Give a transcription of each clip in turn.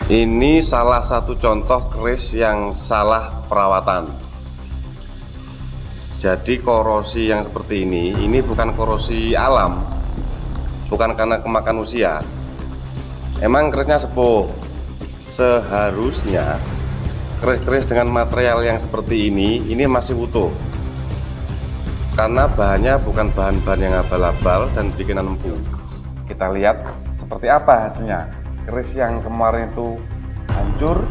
Ini salah satu contoh keris yang salah perawatan. Jadi korosi yang seperti ini bukan korosi alam, bukan karena kemakan usia. Emang kerisnya sepuh. Seharusnya keris-keris dengan material yang seperti ini masih utuh. Karena bahannya bukan bahan-bahan yang abal-abal dan bikinan empu. Kita lihat seperti apa hasilnya. Keris yang kemarin itu hancur.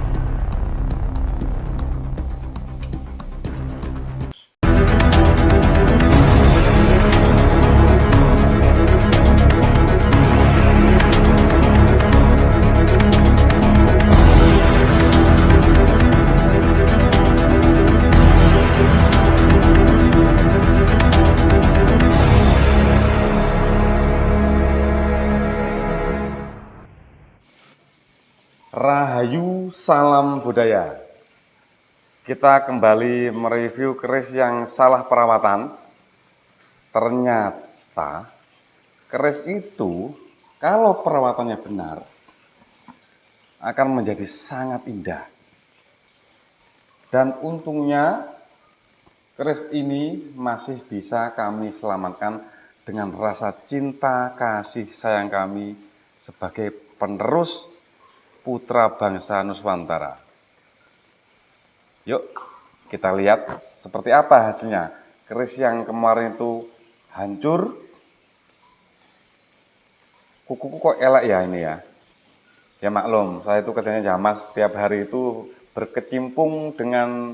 Rahayu, salam budaya. Kita kembali mereview keris yang salah perawatan. Ternyata keris itu kalau perawatannya benar akan menjadi sangat indah. Dan untungnya keris ini masih bisa kami selamatkan dengan rasa cinta kasih sayang kami sebagai penerus putra bangsa Nuswantara. Yuk kita lihat seperti apa hasilnya. Keris yang kemarin itu hancur. Kukuku kok elak ya ini ya. Ya maklum, saya itu kerjanya jamas, setiap hari itu berkecimpung dengan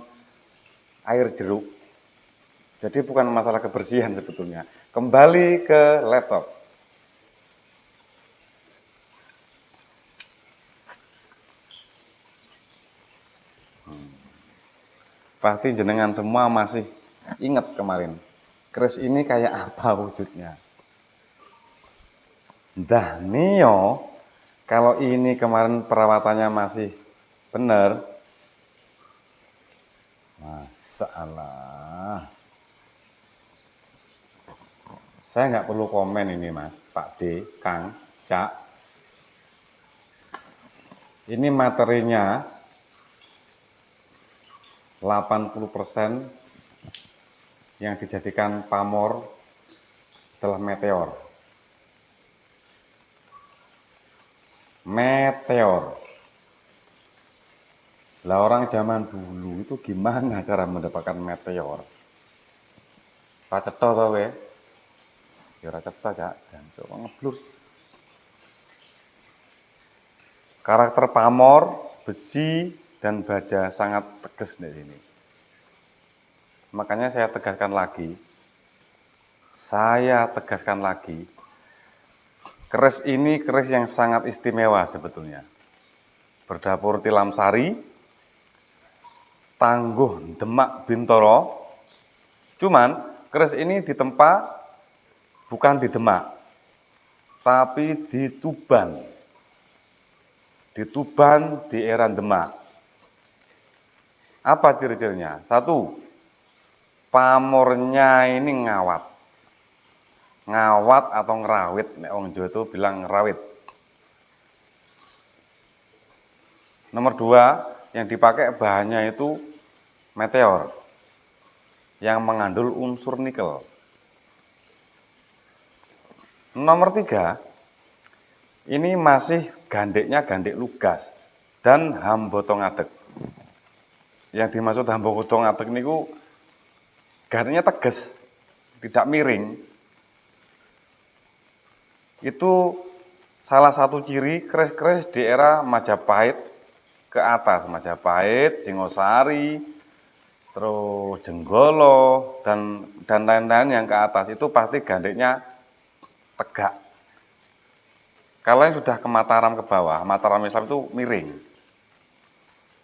air jeruk. Jadi bukan masalah kebersihan sebetulnya. Kembali ke laptop. Pasti jenengan semua masih ingat kemarin. Keris ini kayak apa wujudnya. Dah Nio, kalau ini kemarin perawatannya masih benar, masalah. Saya nggak perlu komen ini Mas, Pak D, Kang, Cak. Ini materinya 80% yang dijadikan pamor adalah meteor. Meteor. Lah orang zaman dulu itu gimana cara mendapatkan meteor? Pak cetha to we? Ya ora cetha, Cak. Dan coba ngeblur. Karakter pamor, besi, dan baja sangat tegas di sini. Makanya saya tegaskan lagi, keris ini keris yang sangat istimewa sebetulnya. Berdapur tilam sari, tangguh Demak Bintoro. Cuman keris ini ditempa bukan di Demak, tapi di Tuban. Di Tuban di era Demak. Apa ciri-cirinya? Satu, pamornya ini ngawat. Ngawat atau ngerawit, nek wong Jawa itu bilang ngerawit. Nomor dua, yang dipakai bahannya itu meteor yang mengandung unsur nikel. Nomor tiga, ini masih gandeknya gandek lugas dan hambotong adek. Yang dimaksud hambotong adek niku gandeknya tegas, tidak miring. Itu salah satu ciri keris-keris di era Majapahit ke atas. Majapahit, Singosari, terus Jenggolo, dan lain-lain yang ke atas. Itu pasti gandeknya tegak. Kalau yang sudah ke Mataram ke bawah, Mataram Islam itu miring.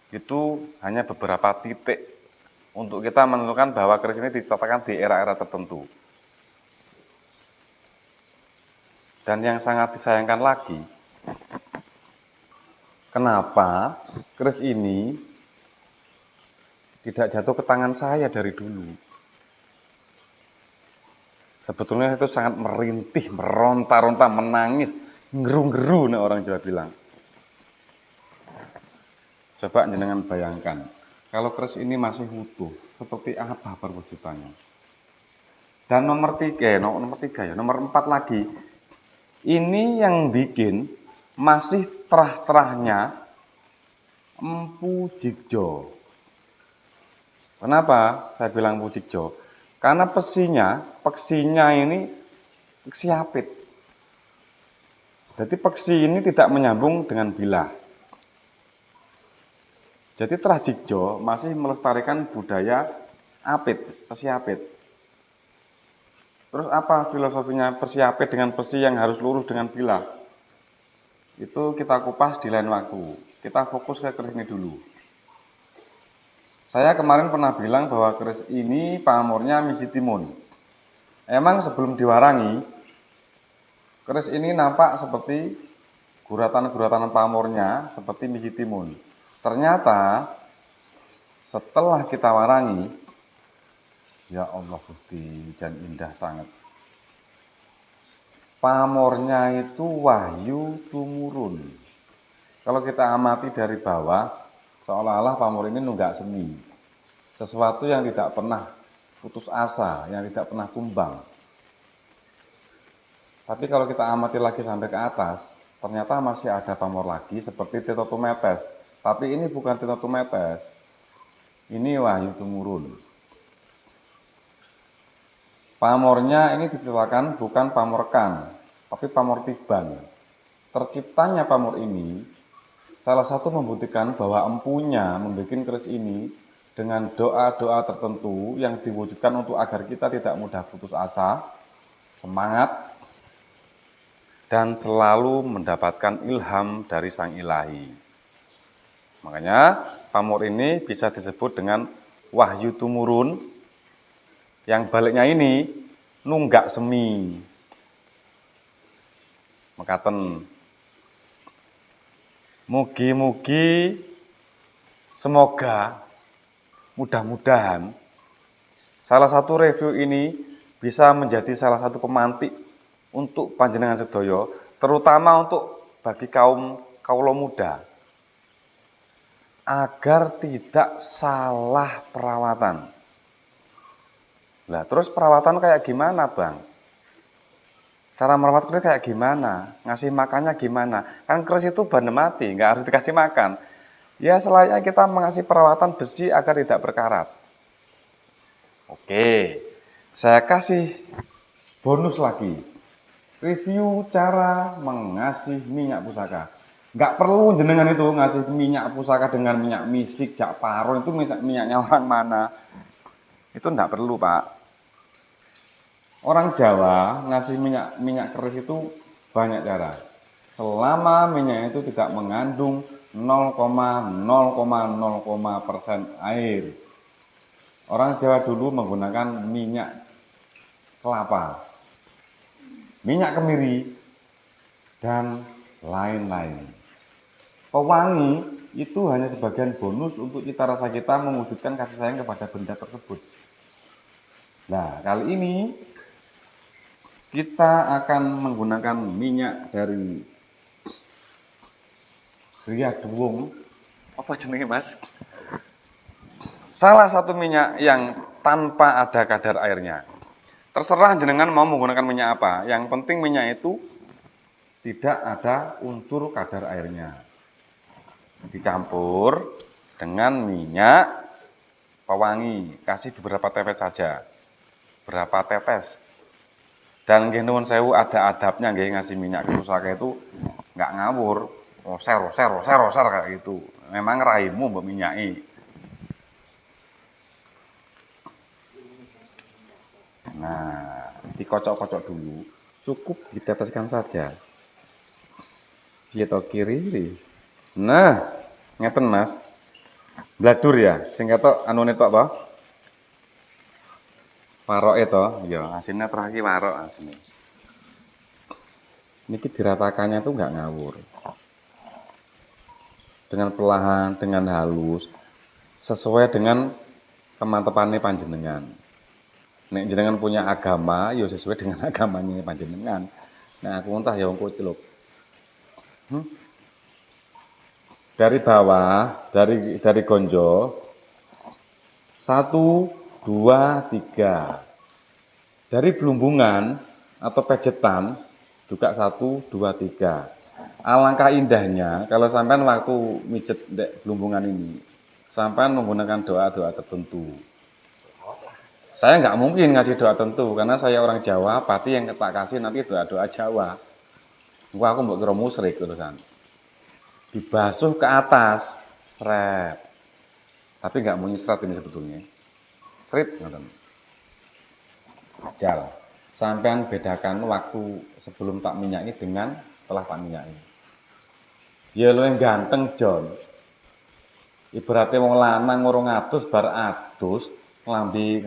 Itu hanya beberapa titik untuk kita menentukan bahwa keris ini diciptakan di era-era tertentu. Dan yang sangat disayangkan lagi, kenapa keris ini tidak jatuh ke tangan saya dari dulu? Sebetulnya itu sangat merintih, meronta-ronta, menangis, ngeru-ngeru nih orang Jawa bilang. Coba jenengan bayangkan, kalau keris ini masih utuh, seperti apa perwujudannya. Dan nomor 4 lagi, ini yang bikin masih terah-terahnya Empu Jigjo. Kenapa saya bilang Empu Jigjo? Karena peksinya ini peksi apit. Jadi peksi ini tidak menyambung dengan bilah. Jadi Trah Jigjo masih melestarikan budaya apit, pesi apit. Terus apa filosofinya pesi apit dengan pesi yang harus lurus dengan bilah? Itu kita kupas di lain waktu. Kita fokus ke keris ini dulu. Saya kemarin pernah bilang bahwa keris ini pamornya misi timun. Emang sebelum diwarangi, keris ini nampak seperti guratan-guratan pamornya seperti misi timun. Ternyata setelah kita warangi, ya Allah Gusti, jan indah sangat. Pamornya itu wahyu tumurun. Kalau kita amati dari bawah, seolah-olah pamor ini nunggak semi. Sesuatu yang tidak pernah putus asa, yang tidak pernah tumbang. Tapi kalau kita amati lagi sampai ke atas, ternyata masih ada pamor lagi seperti Tito Tumetes. Tapi ini bukan Tito Tumetes, ini wahyu tumurun. Pamornya ini diciptakan bukan pamorkan, tapi pamor tiban. Terciptanya pamor ini, salah satu membuktikan bahwa empunya membuat keris ini dengan doa-doa tertentu yang diwujudkan untuk agar kita tidak mudah putus asa, semangat, dan selalu mendapatkan ilham dari Sang Ilahi. Makanya pamor ini bisa disebut dengan wahyu tumurun, yang baliknya ini nunggak semi. Mekaten. Mugi-mugi semoga mudah-mudahan salah satu review ini bisa menjadi salah satu pemantik untuk panjenengan sedaya, terutama untuk bagi kaula muda, agar tidak salah perawatan. Lah terus perawatan kayak gimana, Bang? Cara merawat keris kayak gimana? Ngasih makannya gimana? Kan keris itu benda mati, nggak harus dikasih makan. Ya selayaknya kita mengasih perawatan besi agar tidak berkarat. Oke, saya kasih bonus lagi. Review cara mengasih minyak pusaka. Nggak perlu jenengan itu ngasih minyak pusaka dengan minyak misik, jak paro, itu minyaknya orang mana. Itu nggak perlu, Pak. Orang Jawa ngasih minyak keris itu banyak cara. Selama minyak itu tidak mengandung 0,0,0% air. Orang Jawa dulu menggunakan minyak kelapa, minyak kemiri, dan lain-lain. Pewangi itu hanya sebagian bonus untuk cita rasa kita mewujudkan kasih sayang kepada benda tersebut. Nah, kali ini kita akan menggunakan minyak dari Riyadwung. Apa jenenge, Mas? Salah satu minyak yang tanpa ada kadar airnya. Terserah jenengan mau menggunakan minyak apa. Yang penting minyak itu tidak ada unsur kadar airnya. Dicampur dengan minyak pewangi. Kasih beberapa tetes saja. Berapa tetes. Dan nggih nuwun sewu ada adabnya nggih ngasih minyak ke pusaka itu nggak ngawur, roser kayak gitu. Memang raimu mbok minyaki. Nah, dikocok-kocok dulu, cukup diteteskan saja. Piye to kiri. Nah, ngeten Mas. Bladur ya, sing ketok anune tok to. Waroke to, ya asine terakhir warok asine. Niki diratakannya tuh nggak ngawur. Dengan perlahan, dengan halus, sesuai dengan kemantepannya panjenengan. Nek jenengan punya agama, ya sesuai dengan agamanya panjenengan. Nah, aku entah ya wong kuwi lho. dari bawah, dari gonjo, 1, 2, 3. Dari belumbungan atau pejetan juga 1, 2, 3. Alangkah indahnya kalau sampean waktu mijet belumbungan ini, sampean menggunakan doa-doa tertentu. Saya nggak mungkin ngasih doa tertentu karena saya orang Jawa, pati yang tak kasih nanti doa-doa Jawa. Gua aku mbok kira musyrik terusan. Dibasuh ke atas, seret. Tapi nggak mau nyesret ini sebetulnya. Seret, ngoten. Jal. Sampean bedakan waktu sebelum tak minyaki dengan setelah tak minyaki. Ya lu yang ganteng John. Ibaratnya wong lanang ngurung adus bar adus, nglambi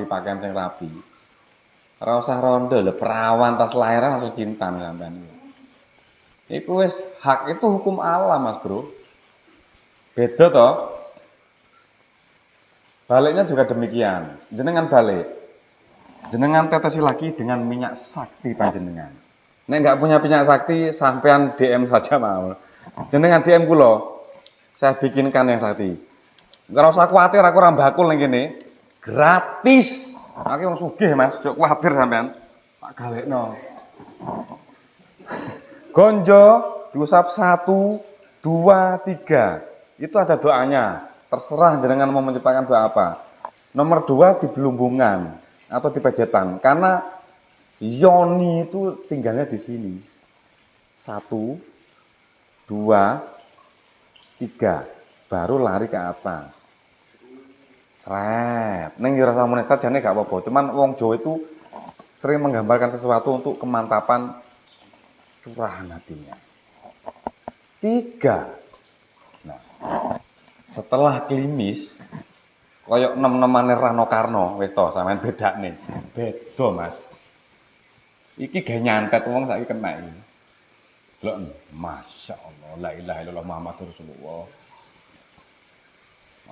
pakaian sing rapi. Ora usah ronde lho, perawan tas lahiran langsung cinta sampean. Iku wis hak itu hukum alam Mas Bro. Beda toh. Baliknya juga demikian. Jenengan balik. Jenengan tetesi lagi dengan minyak sakti panjenengan. Nek nggak punya minyak sakti, sampean DM saja mau. Jenengan DM kula. Saya bikinkan yang sakti. Ora usah kuwatir aku ora bakul ning kene. Gratis. Aku wong sugih Mas, ojo kuwatir sampean. Tak galekno. Gonjo diusap 1, 2, 3. Itu ada doanya. Terserah jenengan mau menciptakan doa apa. Nomor 2 di belumbungan atau di pejetan. Karena yoni itu tinggalnya di sini. 1, 2, 3. Baru lari ke atas. Sret. Neng yo rasa muni jane gak apa-apa. Cuman wong Jawa itu sering menggambarkan sesuatu untuk kemantapan curahan hatinya. 3. Nah, setelah klimis koyok nem-nemane Rano Karno wis to sampean bedakne. Beda, Mas. Iki gawe nyantet wong saiki kena iki. Delok, masyaallah, la ilaha illallah Muhammadur Rasulullah.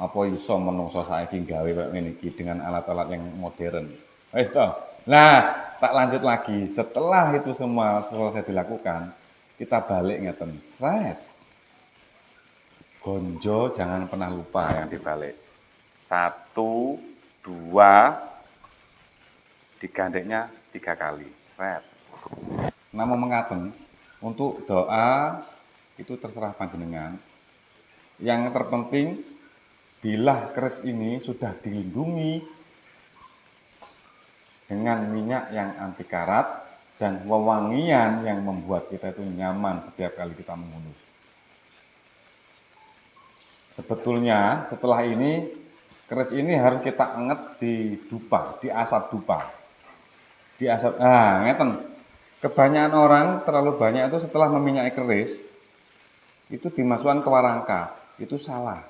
Apa iso menungso saiki gawe kaya ngene iki dengan alat-alat yang modern. Wis to. Nah, tak lanjut lagi. Setelah itu semua selesai dilakukan, kita balik ngeten. Sret. Gonjo jangan pernah lupa yang dibalik. 1, 2, digandeknya 3 kali. Sret. Namun mengaten, untuk doa itu terserah panjenengan. Yang terpenting, bilah keris ini sudah dilindungi dengan minyak yang anti karat dan wewangian yang membuat kita itu nyaman setiap kali kita mengunus. Sebetulnya setelah ini keris ini harus kita anget di dupa, di asap dupa. Di asap, ngeten. Kebanyakan orang terlalu banyak itu setelah meminyaki keris itu dimasukkan ke warangka. Itu salah.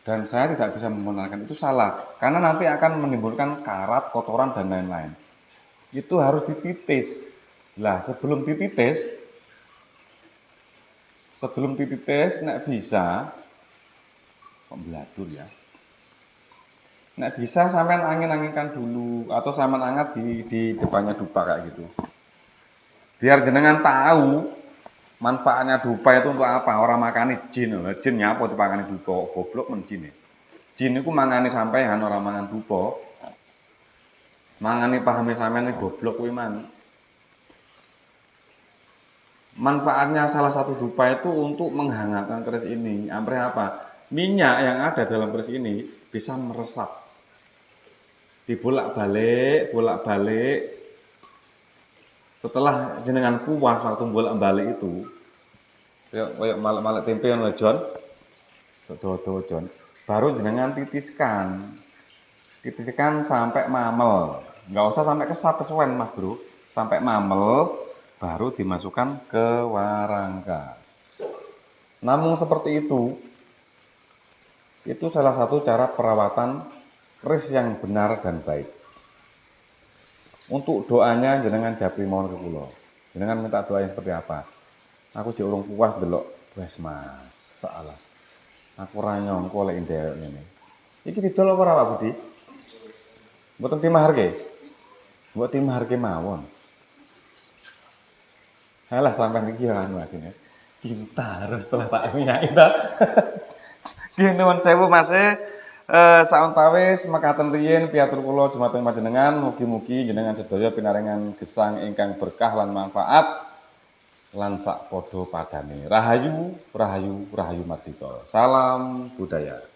Dan saya tidak bisa membenarkan itu salah, karena nanti akan menimbulkan karat, kotoran, dan lain-lain. Itu harus dititis. Lah, sebelum dititis, nek bisa, kok beladur ya. Nek bisa sampean angin-anginkan dulu, atau sampean angkat di depannya dupa kayak gitu. Biar jenengan tahu manfaatnya dupa itu untuk apa? Orang makani jin, jin nyapa dipakani dupa, goblok men jin. Jin itu mangani sampean orang mangan dupa. Mangani pahami sampean goblok kuwi man. Manfaatnya salah satu dupa itu untuk menghangatkan keris ini. Ampe apa? Minyak yang ada dalam keris ini bisa meresap. Dibolak-balik, bolak-balik. Setelah jenengan puas waktu bolak-balik itu, kayak malak-malak tempe ngono Jon. Dodo Jon. Baru jenengan titiskan. Titiskan sampai mamel. Enggak usah sampai kesuwen Mas Bro. Sampai mamel baru dimasukkan ke warangka. Namun seperti itu salah satu cara perawatan keris yang benar dan baik. Untuk doanya jenengan japri mohon ke kula. Jenengan minta doa yang seperti apa? Aku jek urung puas delok wis masalah. Aku ora nyangka lek ndewek ngene. Iki didol apa ora Pak Budi? Mboten timaharke. Mbok timaharke mawon. Halah sampean iki ya anu asine. cinta harus setelah tak minyak itu. Nggih nuwun sewu Mas sauntawis mekaten riyin piatur kula jumateng panjenengan mugi-mugi jenengan sedaya pinaringan gesang ingkang berkah lan manfaat lan sak padha padane. Rahayu, rahayu, rahayu mardika. Salam budaya.